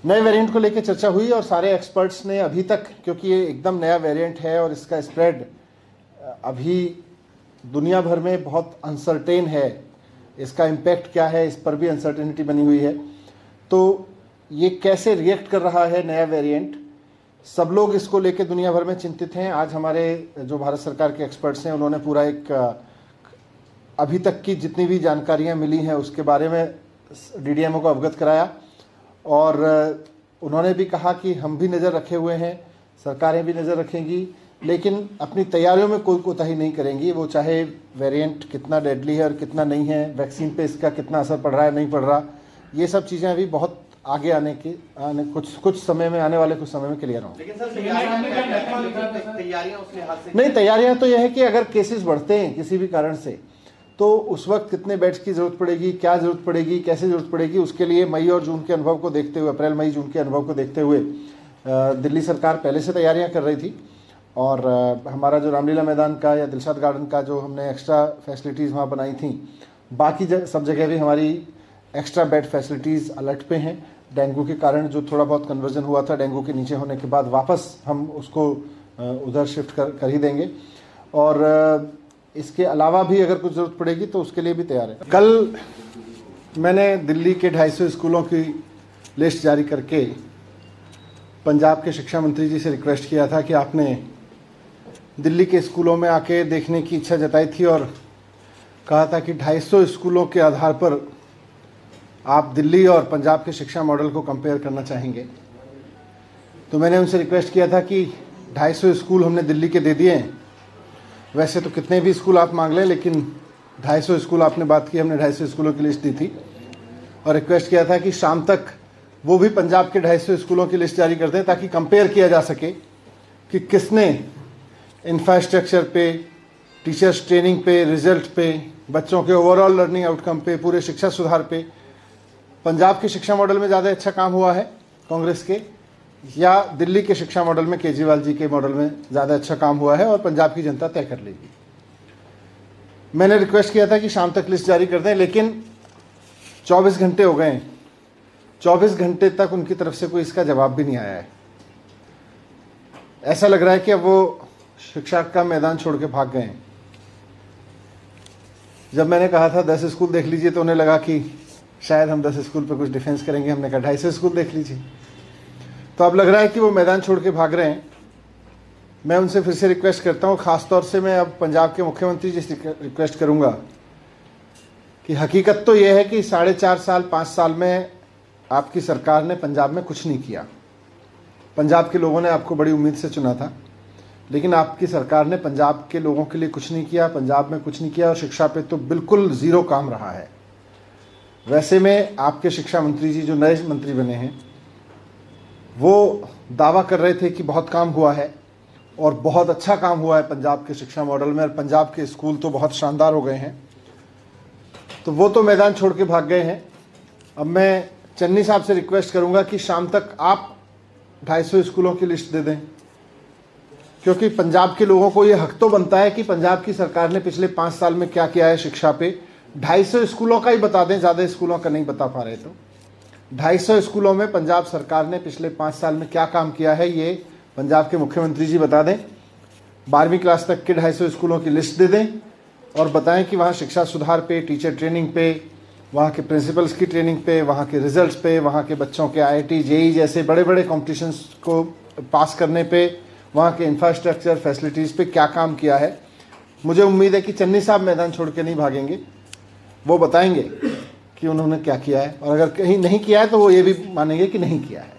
नए वेरिएंट को लेकर चर्चा हुई और सारे एक्सपर्ट्स ने अभी तक, क्योंकि ये एकदम नया वेरिएंट है और इसका स्प्रेड अभी दुनिया भर में बहुत अनसर्टेन है, इसका इम्पैक्ट क्या है इस पर भी अनसर्टेनिटी बनी हुई है। तो ये कैसे रिएक्ट कर रहा है नया वेरिएंट, सब लोग इसको लेकर दुनिया भर में चिंतित हैं। आज हमारे जो भारत सरकार के एक्सपर्ट्स हैं उन्होंने पूरा एक अभी तक की जितनी भी जानकारियां मिली हैं उसके बारे में डीडीएमओ को अवगत कराया और उन्होंने भी कहा कि हम भी नज़र रखे हुए हैं, सरकारें भी नज़र रखेंगी, लेकिन अपनी तैयारियों में कोई कोताही नहीं करेंगी। वो चाहे वेरिएंट कितना डेडली है और कितना नहीं है, वैक्सीन पे इसका कितना असर पड़ रहा है नहीं पड़ रहा, ये सब चीज़ें अभी बहुत आगे कुछ समय में, आने वाले कुछ समय में क्लियर होंगी। लेकिन सर तैयारियां उस लिहाज से नहीं, तैयारियां तो यह है कि अगर केसेस बढ़ते हैं किसी भी कारण से तो उस वक्त कितने बेड्स की जरूरत पड़ेगी, क्या जरूरत पड़ेगी, कैसे जरूरत पड़ेगी, उसके लिए मई और जून के अनुभव को देखते हुए, अप्रैल मई जून के अनुभव को देखते हुए दिल्ली सरकार पहले से तैयारियां कर रही थी। और हमारा जो रामलीला मैदान का या दिलशाद गार्डन का जो हमने एक्स्ट्रा फैसिलिटीज़ वहाँ बनाई थी, बाकी सब जगह भी हमारी एक्स्ट्रा बेड फैसिलिटीज़ अलर्ट पे हैं। डेंगू के कारण जो थोड़ा बहुत कन्वर्जन हुआ था, डेंगू के नीचे होने के बाद वापस हम उसको उधर शिफ्ट कर ही देंगे। और इसके अलावा भी अगर कुछ ज़रूरत पड़ेगी तो उसके लिए भी तैयार है। कल मैंने दिल्ली के 250 स्कूलों की लिस्ट जारी करके पंजाब के शिक्षा मंत्री जी से रिक्वेस्ट किया था कि आपने दिल्ली के स्कूलों में आके देखने की इच्छा जताई थी और कहा था कि 250 स्कूलों के आधार पर आप दिल्ली और पंजाब के शिक्षा मॉडल को कंपेयर करना चाहेंगे। तो मैंने उनसे रिक्वेस्ट किया था कि 250 स्कूल हमने दिल्ली के दे दिए हैं, वैसे तो कितने भी स्कूल आप मांग लें, लेकिन 250 स्कूल आपने बात की, हमने 250 स्कूलों की लिस्ट दी थी और रिक्वेस्ट किया था कि शाम तक वो भी पंजाब के 250 स्कूलों की लिस्ट जारी कर दें ताकि कंपेयर किया जा सके कि किसने इंफ्रास्ट्रक्चर पे, टीचर्स ट्रेनिंग पे, रिजल्ट पे, बच्चों के ओवरऑल लर्निंग आउटकम पे, पूरे शिक्षा सुधार पे पंजाब के शिक्षा मॉडल में ज़्यादा अच्छा काम हुआ है कांग्रेस के, या दिल्ली के शिक्षा मॉडल में केजरीवाल जी के मॉडल में ज़्यादा अच्छा काम हुआ है, और पंजाब की जनता तय कर लेगी। मैंने रिक्वेस्ट किया था कि शाम तक लिस्ट जारी कर दें, लेकिन 24 घंटे हो गए, 24 घंटे तक उनकी तरफ से कोई इसका जवाब भी नहीं आया है। ऐसा लग रहा है कि अब वो शिक्षा का मैदान छोड़ के भाग गए हैं। जब मैंने कहा था 10 स्कूल देख लीजिए तो उन्हें लगा कि शायद हम 10 स्कूल पर कुछ डिफेंस करेंगे, हमने कहा 250 स्कूल देख लीजिए। तो अब लग रहा है कि वो मैदान छोड़ के भाग रहे हैं। मैं उनसे फिर से रिक्वेस्ट करता हूँ, ख़ास तौर से मैं अब पंजाब के मुख्यमंत्री जी से रिक्वेस्ट करूँगा कि हकीकत तो ये है कि 4.5 साल 5 साल में आपकी सरकार ने पंजाब में कुछ नहीं किया। पंजाब के लोगों ने आपको बड़ी उम्मीद से चुना था, लेकिन आपकी सरकार ने पंजाब के लोगों के लिए कुछ नहीं किया, पंजाब में कुछ नहीं किया, और शिक्षा पे तो बिल्कुल ज़ीरो काम रहा है। वैसे में आपके शिक्षा मंत्री जी जो नए मंत्री बने हैं वो दावा कर रहे थे कि बहुत काम हुआ है और बहुत अच्छा काम हुआ है पंजाब के शिक्षा मॉडल में, और पंजाब के स्कूल तो बहुत शानदार हो गए हैं। तो वो तो मैदान छोड़ के भाग गए हैं। अब मैं चन्नी साहब से रिक्वेस्ट करूंगा कि शाम तक आप 250 स्कूलों की लिस्ट दे दें, क्योंकि पंजाब के लोगों को ये हक तो बनता है कि पंजाब की सरकार ने पिछले 5 साल में क्या किया है शिक्षा पे। 250 स्कूलों का ही बता दें, ज़्यादा स्कूलों का नहीं बता पा रहे तो 250 स्कूलों में पंजाब सरकार ने पिछले 5 साल में क्या काम किया है ये पंजाब के मुख्यमंत्री जी बता दें। 12वीं क्लास तक के 250 स्कूलों की लिस्ट दे दें और बताएं कि वहाँ शिक्षा सुधार पे, टीचर ट्रेनिंग पे, वहाँ के प्रिंसिपल्स की ट्रेनिंग पे, वहाँ के रिजल्ट्स पे, वहाँ के बच्चों के IIT JEE जैसे बड़े बड़े कॉम्पिटिशन्स को पास करने पे, वहाँ के इंफ्रास्ट्रक्चर फैसिलिटीज़ पे क्या काम किया है। मुझे उम्मीद है कि चन्नी साहब मैदान छोड़ के नहीं भागेंगे, वो बताएंगे कि उन्होंने क्या किया है, और अगर कहीं नहीं किया है तो वो ये भी मानेंगे कि नहीं किया है।